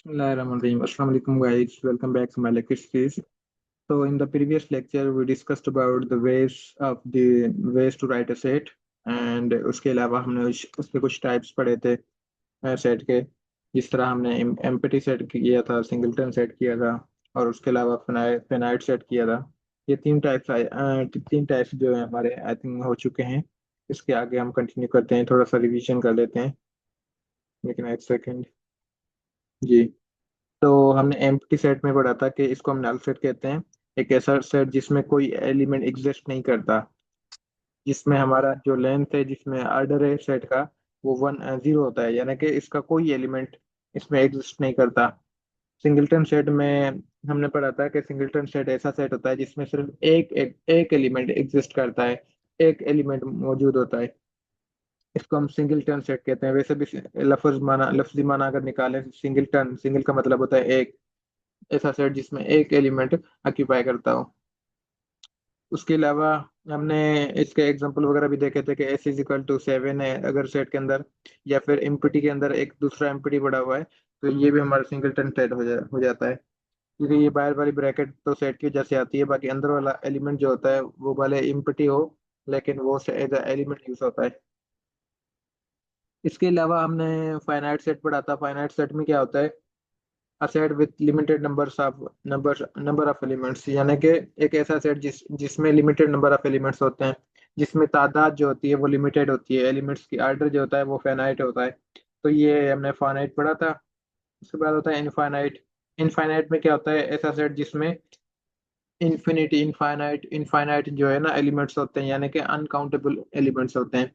Bismillahirrahmanirrahim. Assalamu alaikum guys. Welcome back to my lecture series. So in the previous lecture we discussed about the ways to write a set and उसके अलावा हमने उसके कुछ types पढ़े थे set के। जिस तरह हमने एम्पटी सेट किया था, सिंगलटन सेट किया था और उसके अलावा फिनाइट सेट किया था। ये तीन टाइप्स जो है हमारे आई थिंक हो चुके हैं। इसके आगे हम कंटिन्यू करते हैं, थोड़ा सा रिवीजन कर लेते हैं। लेकिन एक सेकेंड जी। तो हमने एम्प्टी सेट में पढ़ा था कि इसको हम नल सेट कहते हैं। एक ऐसा सेट जिसमें कोई एलिमेंट एग्जिस्ट नहीं करता, जिसमें हमारा जो लेंथ है, जिसमें ऑर्डर है सेट का, वो 1 0 होता है, यानी कि इसका कोई एलिमेंट इसमें एग्जिस्ट नहीं करता। सिंगलटन सेट में हमने पढ़ा था कि सिंगलटन सेट ऐसा सेट होता है जिसमें सिर्फ एक एलिमेंट एग्जिस्ट करता है, एक एलिमेंट मौजूद होता है। इसको हम सिंगलटन सेट कहते हैं। वैसे भी लफ्जी माना अगर निकालें, सिंगलटन, सिंगल का मतलब होता है एक, ऐसा सेट जिसमें एक एलिमेंट ऑक्यूपाई करता हो। उसके अलावा हमने इसके एग्जांपल वगैरह भी देखे थे कि S = 7 है अगर सेट के अंदर, या फिर एम्प्टी के अंदर एक दूसरा एम्प्टी पड़ा हुआ है, तो ये भी हमारा सिंगलटन सेट हो जाता है। क्योंकि ये बाहर वाली ब्रैकेट तो सेट की वजह से आती है, बाकी अंदर वाला एलिमेंट जो होता है वो भले एम्प्टी हो, लेकिन वो एज एलिमेंट यूज होता है। इसके अलावा हमने फाइनाइट सेट पढ़ा था। फाइनाइट सेट में क्या होता है, a set with limited number of elements, यानी कि एक ऐसा सेट जिसमें लिमिटेड नंबर ऑफ एलिमेंट्स होते हैं, जिसमें तादाद जो होती है वो लिमिटेड होती है, एलिमेंट्स की ऑर्डर जो होता है वो फाइनाइट होता है। तो ये हमने फाइनाइट पढ़ा था। उसके बाद होता है इनफाइनाइट। इनफाइनाइट में क्या होता है, ऐसा सेट जिसमें इन्फिनिटी, इनफाइनाइट, इनफाइनाइट जो है ना एलिमेंट्स होते हैं, यानी कि अनकाउंटेबल एलिमेंट्स होते हैं।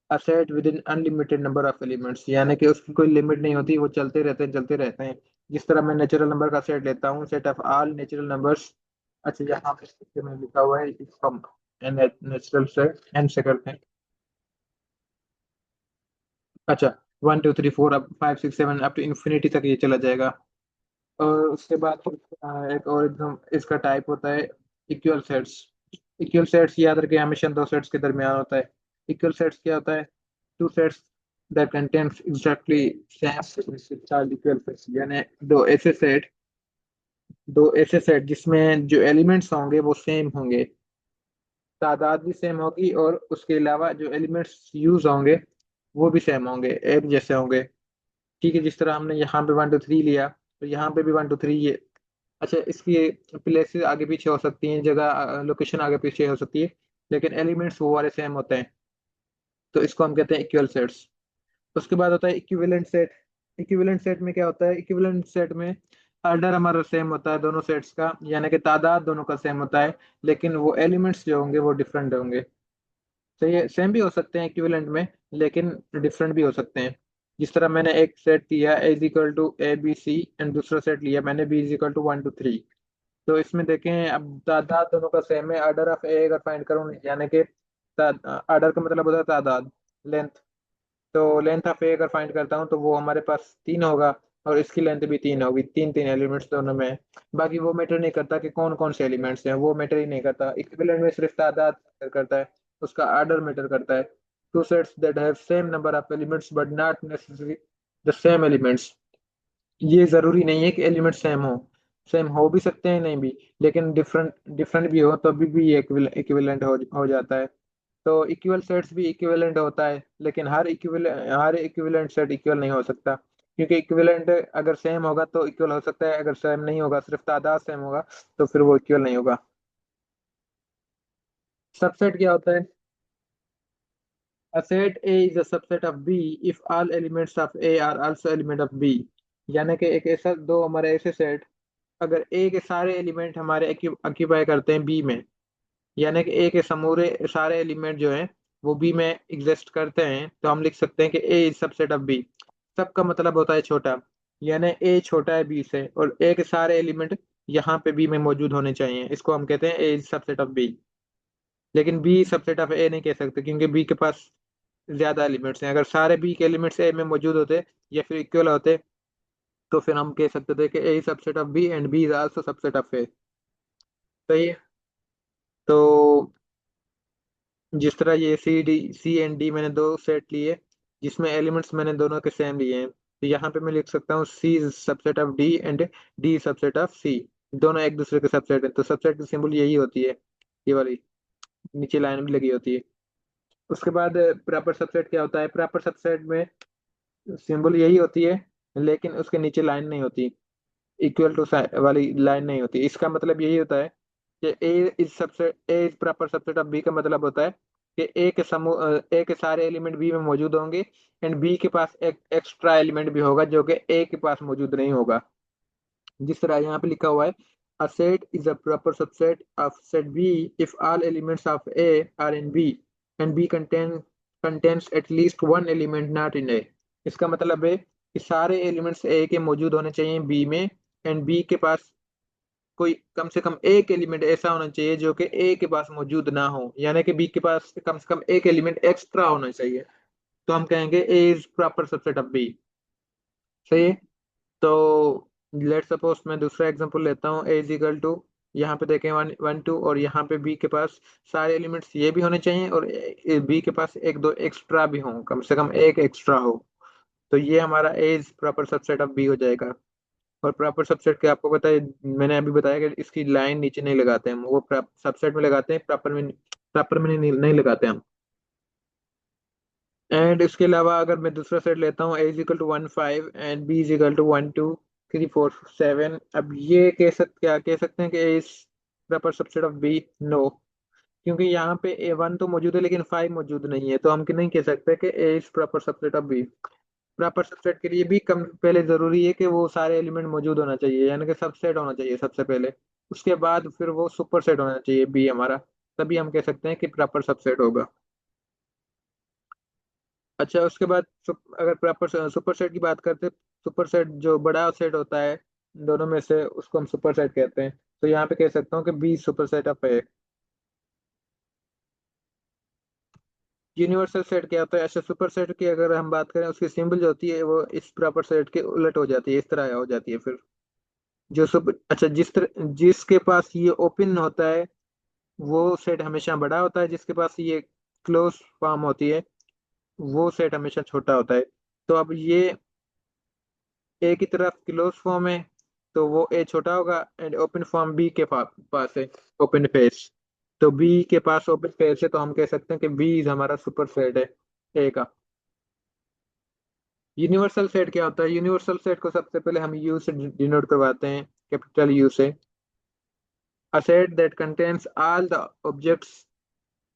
A set with in unlimited number of elements, यानी कि उसकी कोई लिमिट नहीं होती, वो चलते रहते हैं चलते रहते हैं। जिस तरह मैं नेचुरल नंबर का सेट लेता हूँ, set of all natural numbers. अच्छा, यहाँ पे इसके में लिखा हुआ है, इसको हम नेचुरल सेट एन से करते हैं। अच्छा, 1 2 3 4 अब 5 6 7 अप टू इन्फिनिटी तक ये चला जाएगा। और उसके बाद एक और एकदम इसका टाइप होता है इक्वल सेट्स। इक्वल सेट्स याद रखें, हमेशा दो सेट्स के दरमियान होता है। इक्वल सेट्स क्या होता है, two sets that contains exactly same equal sets, यानी दो ऐसे सेट जिसमें जो एलिमेंट्स होंगे वो सेम होंगे, तादाद भी सेम होगी, और उसके अलावा जो एलिमेंट्स यूज होंगे वो भी सेम होंगे, एक जैसे होंगे। ठीक है, जिस तरह हमने यहाँ पे 1 2 3 लिया, तो यहाँ पे भी 1 2 3 ये। अच्छा, इसकी प्लेसेस आगे पीछे हो सकती हैं, जगह लोकेशन आगे पीछे हो सकती है, लेकिन एलिमेंट्स वो वाले सेम होते हैं। तो इसको हम कहते हैं इक्वल सेट्स। उसके बाद होता है इक्विवेलेंट सेट। इक्विवेलेंट सेट में क्या होता है, इक्विवेलेंट सेट में ऑर्डर हमारा सेम होता है दोनों सेट्स का, यानी कि तादाद दोनों का सेम होता है, लेकिन वो एलिमेंट्स जो होंगे वो डिफरेंट होंगे। तो ये सेम भी हो सकते हैं इक्विवेलेंट में, लेकिन डिफरेंट भी हो सकते हैं। जिस तरह मैंने एक सेट लिया A = ABC एंड दूसरा सेट लिया मैंने B = 1 2 3। तो इसमें देखें, अब तादाद दोनों का सेम है। ऑर्डर ऑफ ए अगर फाइंड करूँ, यानी कि ऑर्डर का मतलब होता है तादाद, लेंथ। तो लेंथ ऑफ ए अगर फाइंड करता हूँ तो वो हमारे पास 3 होगा, और इसकी लेंथ भी 3 होगी। तीन तीन एलिमेंट्स दोनों में है। बाकी वो मैटर नहीं करता कि कौन कौन से एलिमेंट्स हैं, वो मैटर ही नहीं करता। इक्विवेलेंट में सिर्फ तादाद मैटर करता है, उसका ऑर्डर मैटर करता है। Two sets that have same number of elements but not necessary the same elements, ये जरूरी नहीं है कि एलिमेंट सेम हो भी सकते हैं, नहीं भी, लेकिन डिफरेंट डिफरेंट भी हो तो भी ये इक्विवेलेंट हो जाता है। तो इक्वल सेट्स भी इक्विवेलेंट होता है, लेकिन हर इक्विवेलेंट सेट इक्वल नहीं हो सकता। क्योंकि इक्विवेलेंट अगर सेम होगा तो इक्वल हो सकता है, अगर सेम नहीं होगा, सिर्फ तादाद सेम होगा, तो फिर वो इक्वल नहीं होगा। सबसेट क्या होता है, a set A is a subset of B if all elements of A are also element of B। यानी कि एक ऐसा, दो हमारे ऐसे सेट, अगर ए के सारे एलिमेंट हमारे ऑक्यूपाई करते हैं बी में, यानी कि ए के समूरे सारे एलिमेंट जो हैं वो बी में एग्जिस्ट करते हैं, तो हम लिख सकते हैं कि A is subset of B. सब का मतलब होता है छोटा, यानी ए छोटा है बी से, और ए के सारे एलिमेंट यहाँ पे बी में मौजूद होने चाहिए, इसको हम कहते हैं A is subset of B. लेकिन बी सबसेट ऑफ ए नहीं कह सकते, क्योंकि बी के पास ज्यादा एलिमेंट्स हैं। अगर सारे बी के एलिमेंट्स ए में मौजूद होते या फिर इक्वल होते, तो फिर हम कह सकते थे कि A is subset of B and B is also subset of A. सही है। तो जिस तरह ये सी एंड डी मैंने दो सेट लिए, जिसमें एलिमेंट्स मैंने दोनों के सेम लिए हैं। तो यहाँ पे मैं लिख सकता हूँ C subset of D and D subset of C, दोनों एक दूसरे के सबसेट है। तो सबसेट की सिंबल यही होती है, ये वाली नीचे लाइन भी लगी होती है। उसके बाद प्रॉपर सबसेट क्या होता है? प्रॉपर सबसेट में सिंबल यही होती है, लेकिन उसके नीचे लाइन नहीं होती, इक्वल टू वाली लाइन नहीं होती। इसका मतलब यही होता है कि A is subset, A is proper subset of B का मतलब होता है कि ए के समूह ए के सारे एलिमेंट बी में मौजूद होंगे एंड बी के पास एक एक्स्ट्रा एलिमेंट भी होगा जो कि ए के पास मौजूद नहीं होगा। जिस तरह यहाँ पे लिखा हुआ है, a set is a proper subset of set B if all elements of A are in B and B contains at least one element not in A। इसका मतलब है कि सारे एलिमेंट्स A के मौजूद होने चाहिए B में एंड B के पास कोई कम से कम एक एलिमेंट ऐसा होना चाहिए जो कि A के पास मौजूद ना हो, यानी कि B के पास कम से कम एक एलिमेंट एक्स्ट्रा होना चाहिए। तो हम कहेंगे A is proper subset of B। सही है। तो लेट सपोज मैं दूसरा एग्जांपल लेता हूँ, ए इज इक्वल टू, यहाँ पे देखें 1 1 2, और यहाँ पे बी के पास सारे एलिमेंट्स ये भी होने चाहिए और बी के पास एक दो एक्स्ट्रा भी हों, कम से कम एक एक्स्ट्रा हो। तो ये हमारा A is proper subset of B हो जाएगा। और प्रॉपर सबसेट के आपको पता है, मैंने अभी बताया कि इसकी लाइन नीचे नहीं लगाते हम, वो सबसेट में लगाते हैं, प्रॉपर में नहीं लगाते हम। एंड इसके अलावा अगर मैं दूसरा सेट लेता हूँ, a is equal to 1 5 and b is equal to 1 2 3 4 7, अब ये क्या कह सकते हैं कि a is proper subset of b? No, क्योंकि यहाँ पे a1 तो मौजूद है लेकिन 5 मौजूद नहीं है, तो हम नहीं कह सकते कि a is proper subset of b। Proper subset के लिए भी कम पहले जरूरी है कि वो सारे एलिमेंट मौजूद होना चाहिए, यानी कि सबसेट होना चाहिए सबसे पहले, उसके बाद फिर वो सुपर सेट होना चाहिए b हमारा, तभी हम कह सकते हैं कि प्रॉपर सबसेट होगा। अच्छा, उसके बाद अगर प्रॉपर सुपर सेट की बात करते हैं, सुपर सेट जो बड़ा सेट होता है दोनों में से, उसको हम सुपर सेट कहते हैं। तो यहाँ पे कह सकता हूँ कि be super set of A. Universal set क्या होता है? अच्छा, सुपर सेट की अगर हम बात करें, उसकी सिंबल जो होती है वो इस प्रॉपर सेट के उलट हो जाती है, इस तरह हो जाती है फिर। जो सुपर अच्छा जिसके पास ये ओपन होता है वो सेट हमेशा बड़ा होता है, जिसके पास ये क्लोज फॉर्म होती है वो सेट हमेशा छोटा होता है। तो अब ये ए की तरफ क्लोज फॉर्म है तो वो ए छोटा होगा, एंड ओपन फॉर्म बी के पास है, ओपन फेस। तो बी के पास ओपन फेस है, तो हम कह सकते हैं कि बी हमारा सुपर सेट है ए का। यूनिवर्सल सेट क्या होता है? यूनिवर्सल सेट को सबसे पहले हम यू से डिनोट करवाते हैं, कैपिटल यू से। A set that contains all the objects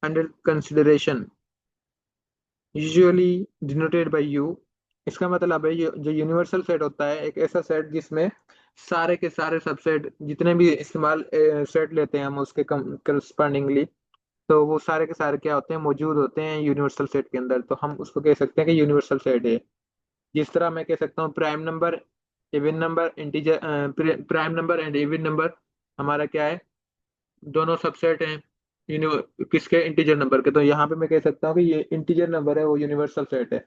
under consideration usually denoted by you. इसका मतलब है ये जो यूनिवर्सल सेट होता है, एक ऐसा सेट जिसमें सारे के सारे सबसेट जितने भी इस्तेमाल सेट लेते हैं हम उसके करस्पॉन्डिंगली, तो वो सारे के सारे क्या होते हैं? मौजूद होते हैं यूनिवर्सल सेट के अंदर, तो हम उसको कह सकते हैं कि यूनिवर्सल सेट है। जिस तरह मैं कह सकता हूँ prime number, even number, integer, prime number and even number हमारा क्या है? दोनों सबसेट हैं किसके? इंटीजर नंबर के। तो यहाँ पे मैं कह सकता हूँ कि ये इंटीजर नंबर है, वो यूनिवर्सल सेट है,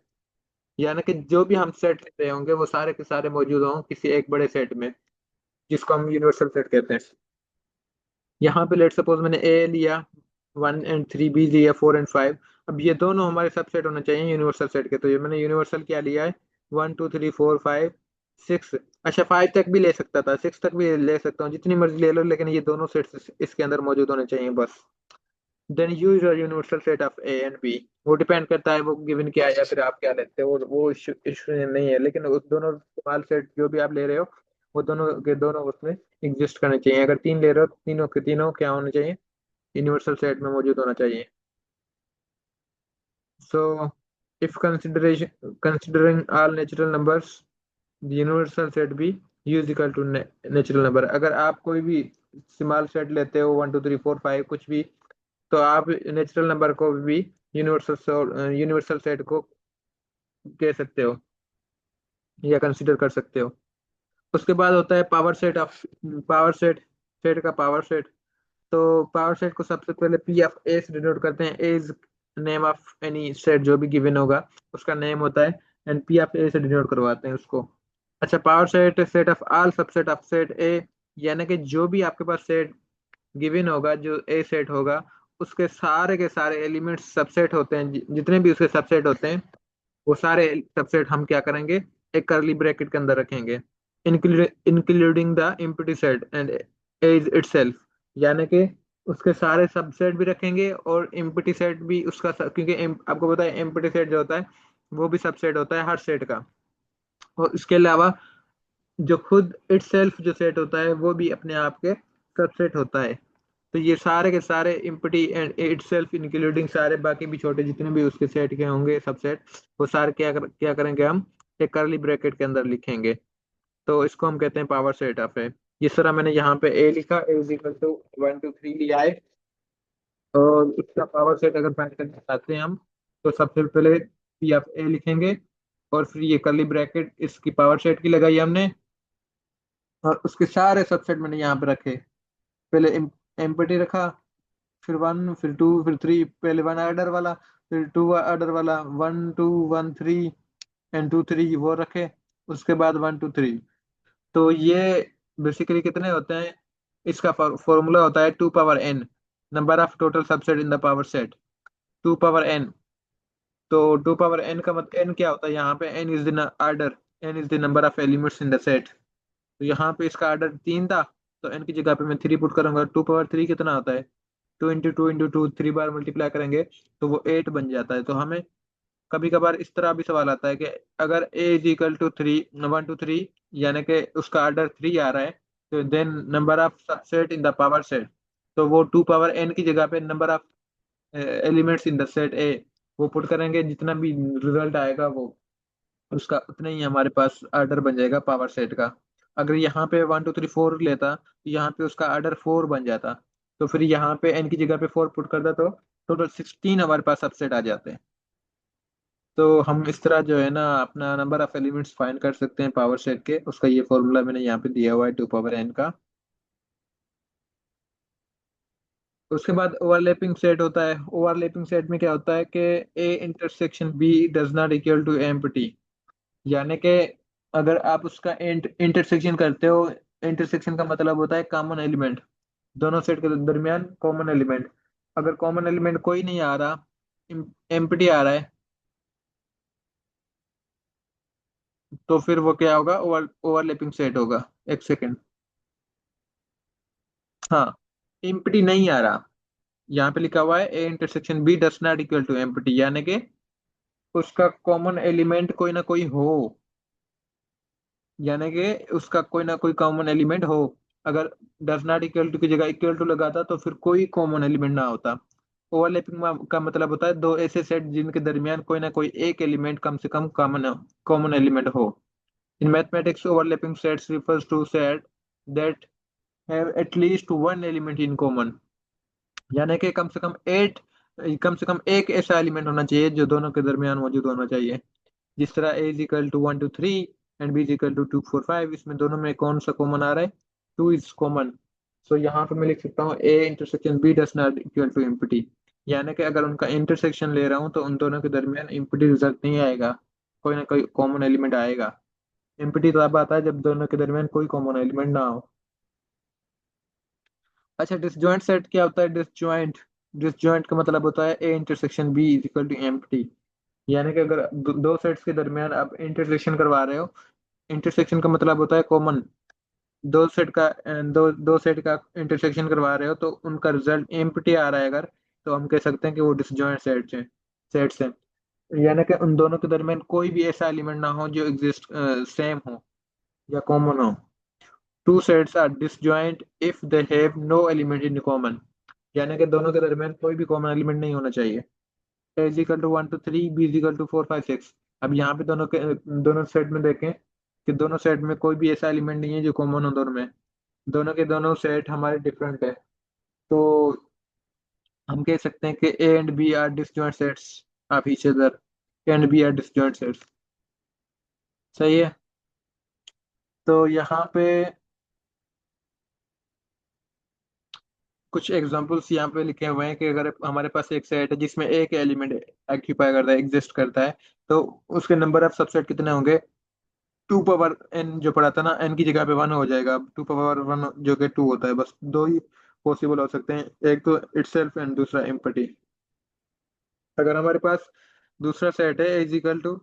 यानी कि जो भी हम सेट लेते होंगे वो सारे के सारे मौजूद हों किसी एक बड़े सेट में, जिसको हम यूनिवर्सल सेट कहते हैं। यहाँ पे लेट सपोज मैंने ए लिया 1 and 3, बी लिया 4 and 5। अब ये दोनों हमारे सबसेट होने चाहिए यूनिवर्सल सेट के, तो ये मैंने यूनिवर्सल क्या लिया है? 1 2 3 4 5 6। अच्छा, 5 तक भी ले सकता था, 6 तक भी ले सकता हूँ, जितनी मर्जी ले लो, लेकिन ये दोनों सेट्स इसके अंदर मौजूद होने चाहिए बस। Then use your universal set of A and B. वो डिपेंड करता है वो गिवन क्या है या फिर आप क्या लेते हो, वो इशू नहीं है, लेकिन उस दोनों इस्तेमाल सेट जो भी आप ले रहे हो वो दोनों के दोनों उसमें एग्जिस्ट करने चाहिए। अगर 3 ले रहे हो तो तीनों के तीनों क्या होने चाहिए? यूनिवर्सल सेट में मौजूद होना चाहिए। So if considering all natural numbers, universal set भी U is equal to natural number. अगर आप कोई भी स्मॉल सेट लेते हो 1 2 3 4 5 कुछ भी, तो आप नेचुरल नंबर को भी यूनिवर्सल सेट को कह सकते हो या कंसिडर कर सकते हो। उसके बाद होता है power set of power set, set का पावर सेट। तो पावर सेट को सबसे पहले पी ऑफ ए से डिनोट करते हैं। A is name of any set जो भी गिवन होगा उसका नेम होता है, एंड पी ऑफ ए से डिनोट करवाते हैं उसको। अच्छा, power set set of all subset of set ए, यानी कि जो भी आपके पास सेट गिवन होगा जो ए सेट होगा उसके सारे के सारे एलिमेंट्स सबसेट होते हैं, जितने भी उसके सबसेट होते हैं वो सारे सबसेट हम क्या करेंगे? एक करली ब्रैकेट के अंदर रखेंगे, including the empty set and as itself, यानी कि उसके सारे सबसेट भी रखेंगे और एम्प्टी सेट भी उसका क्योंकि आपको पता है एम्प्टी सेट जो होता है वो भी सबसेट होता है हर सेट का। और इसके अलावा जो खुद इटसेल्फ जो सेट होता है वो भी अपने आप के सबसेट होता है। तो ये सारे के सारे इम्पटी एंड इटसेल्फ इंक्लूडिंग सारे बाकी भी छोटे जितने भी उसके सेट के होंगे सबसेट, वो सारे क्या करेंगे हम एक करली ब्रैकेट के अंदर लिखेंगे। तो इसको हम कहते हैं पावर सेट ऑफ है। जिस तरह मैंने यहाँ पे ए लिखा, ए इज इक्वल टू 1 2 3 लिया है, और इसका पावर सेट अगर फाइंड करना चाहते हैं हम तो सबसे पहले पी ऑफ ए लिखेंगे, और फिर ये करली ब्रैकेट इसकी पावर सेट की लगाई हमने, और उसके सारे सबसेट मैंने यहाँ पे रखे। पहले एम्प्टी रखा, फिर 1 फिर 2 फिर 3, पहले 1 ऑर्डर वाला, फिर 2 ऑर्डर वाला, 1 2 1 3 एंड 2 3 वो रखे, उसके बाद 1 2 3। तो ये बेसिकली कितने होते हैं, इसका फॉर्मूला होता है 2 power n, number of total subset in the power set, 2 power n। तो 2 पावर n का मतलब n क्या होता है, यहाँ पे n is the order, n is the number of elements in the set. तो यहाँ पे इसका ऑर्डर 3 था, तो n की जगह पे मैं 3 पुट करूंगा। 2 पावर 3 कितना होता है, 2 इंटू 2 3 बार मल्टीप्लाई करेंगे तो वो 8 बन जाता है। तो हमें कभी कभार इस तरह भी सवाल आता है कि अगर ए इज इक्वल टू 3 1 2 3, यानी कि उसका ऑर्डर 3 आ रहा है, तो then number of subset in the power set, तो वो 2 पावर n की जगह पे number of elements in the set A वो पुट करेंगे, जितना भी रिजल्ट आएगा वो उसका उतना ही हमारे पास ऑर्डर बन जाएगा पावर सेट का। अगर यहाँ पे 1 2 3 4 लेता तो यहाँ पे उसका ऑर्डर 4 बन जाता, तो फिर यहाँ पे n की जगह पे 4 पुट करता तो टोटल 16 हमारे पास सबसेट आ जाते हैं। तो हम इस तरह जो है ना अपना नंबर ऑफ एलिमेंट्स फाइंड कर सकते हैं पावर सेट के। उसका ये फॉर्मूला मैंने यहाँ पे दिया हुआ है 2 पावर n का। उसके बाद ओवरलैपिंग सेट होता है। ओवरलैपिंग सेट में क्या होता है कि A intersection B does not equal to empty, यानी कि अगर आप उसका इंटरसेक्शन करते हो, इंटरसेक्शन का मतलब होता है कॉमन एलिमेंट, दोनों सेट के दरमियान कॉमन एलिमेंट। अगर कॉमन एलिमेंट कोई नहीं आ रहा, एम्प्टी आ रहा है, तो फिर वो क्या होगा, ओवरलैपिंग सेट होगा। एक सेकेंड, हाँ, एम्प्टी नहीं आ रहा, यहाँ पे लिखा हुआ है A intersection B does not equal to empty, यानी कि उसका कॉमन एलिमेंट कोई ना कोई हो, यानी कि उसका कोई ना कोई कॉमन एलिमेंट हो। अगर डज नॉट इक्वल टू की जगह इक्वल टू लगाता तो फिर कोई कॉमन एलिमेंट ना होता। ओवरलैपिंग का मतलब होता है दो ऐसे सेट जिनके दरमियान कोई ना कोई एक एलिमेंट कम से कम कॉमन कॉमन एलिमेंट हो। In mathematics overlapping sets refers to set that have at least one element in common, यानी कि कम से कम एक ऐसा एलिमेंट होना चाहिए जो दोनों के दरमियान मौजूद होना चाहिए। जिस तरह A is equal to 1 2 3 and B is equal to 2 4 5, इसमें दोनों में कौन सा कॉमन आ रहा है, 2 इज कॉमन। सो यहाँ पे मैं लिख सकता हूँ A intersection B does not equal to empty, यानी कि अगर उनका इंटरसेक्शन ले रहा हूँ तो उन दोनों के दरमियान एम्प्टी रिजल्ट नहीं आएगा, कोई ना कोई कॉमन एलिमेंट आएगा। एम्प्टी तब आता है जब दोनों के दरमियान कोई कॉमन एलिमेंट ना हो। अच्छा, डिसजॉइंट सेट क्या होता है, डिसजॉइंट, डिसजॉइंट का मतलब होता है A intersection B is equal to empty, यानी कि अगर दो सेट्स के दरमियान आप इंटरसेक्शन करवा रहे हो, इंटरसेक्शन का मतलब होता है कॉमन, दो सेट का इंटरसेक्शन करवा रहे हो तो उनका रिजल्ट एम्प्टी आ रहा है अगर, तो हम कह सकते हैं कि वो डिसजॉइंट सेट्स हैं, यानी कि उन दोनों के दरमियान कोई भी ऐसा एलिमेंट ना हो जो एग्जिस्ट सेम हो या कॉमन हो। Two sets are disjoint if they have no element in common, यानी कि दोनों के दरमियान कोई भी कॉमन एलिमेंट नहीं होना चाहिए। A is equal to 1 2 3, B is equal to 4 5 6। अब यहाँ पे दोनों सेट में देखें कि दोनों सेट में कोई भी ऐसा एलिमेंट नहीं है जो कॉमन हो दोनों में, दोनों के दोनों सेट हमारे डिफरेंट है। तो हम कह सकते हैं कि A and B are disjoint sets of each other, and B are disjoint sets. सही है। तो यहाँ पे कुछ एग्जांपल्स यहाँ पे लिखे हुए हैं कि अगर हमारे पास एक सेट है जिसमें एक एलिमेंट ऑक्यूपाई करता है, एग्जिस्ट करता है, तो उसके नंबर ऑफ सबसेट कितने होंगे, 2 पावर n जो पढ़ा था ना, n की जगह पे 1 हो जाएगा, 2 पावर 1 जो कि 2 होता है। बस दो ही पॉसिबल हो सकते हैं, एक तो इटसेल्फ एंड दूसरा एम्प्टी। अगर हमारे पास दूसरा सेट है is equal to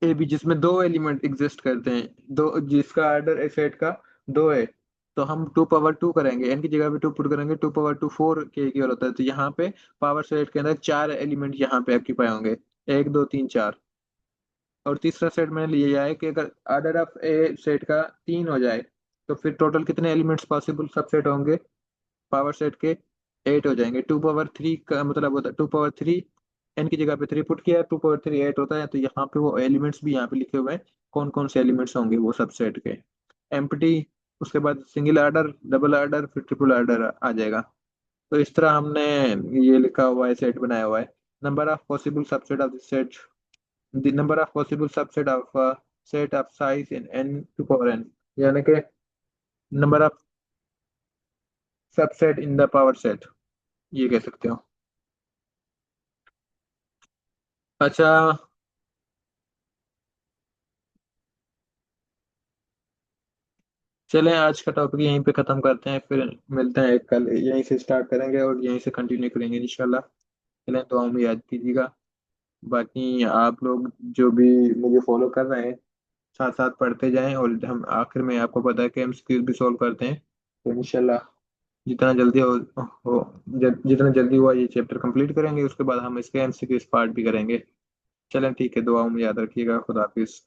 A B, जिसमें दो एलिमेंट एग्जिस्ट करते हैं, दो, जिसका ऑर्डर ए सेट का दो है, तो हम टू पावर टू करेंगे, एन की जगह पे टू पुट करेंगे, टू पावर टू फोर के इक्वल होता है। तो यहाँ पे पावर सेट के अंदर चार एलिमेंट यहाँ पे ऑक्यूपाई होंगे, एक दो तीन चार। और तीसरा सेट मैंने लिया है कि अगर ऑर्डर ऑफ ए सेट का तीन हो जाए, तो फिर टोटल कितने एलिमेंट्स पॉसिबल सबसेट होंगे पावर सेट के? एट हो जाएंगे। टू पावर थ्री का मतलब होता है टू पावर थ्री, एन की जगह पे थ्री पुट किया, टू पावर थ्री एट होता है। तो यहाँ पे वो एलिमेंट्स भी यहाँ पे लिखे हुए हैं, कौन कौन से एलिमेंट्स होंगे वो सबसेट के। एम्प्टी, उसके बाद सिंगल ऑर्डर, डबल ऑर्डर, फिर ट्रिपल ऑर्डर आ जाएगा। तो इस तरह हमने ये लिखा हुआ है, सेट बनाया हुआ है। Number of possible subset of this set, the number of possible subset of set of size in n to power n, यानी कि number of subset in the power set, ये कह सकते हो। अच्छा, चलें आज का टॉपिक यहीं पे खत्म करते हैं, फिर मिलते हैं कल, यहीं से स्टार्ट करेंगे और यहीं से कंटिन्यू करेंगे इंशाल्लाह। चलें, तो हम याद कीजिएगा। बाकी आप लोग जो भी मुझे फॉलो कर रहे हैं, साथ साथ पढ़ते जाएं, और हम आखिर में आपको पता है कि हम क्विज भी सॉल्व करते हैं। तो इंशाल्लाह जितना जल्दी जितना जल्दी हुआ ये चैप्टर कंप्लीट करेंगे, उसके बाद हम इसके एमसीक्यू पार्ट भी करेंगे। चलें ठीक है, दुआओं में याद रखिएगा। खुदा हाफिज।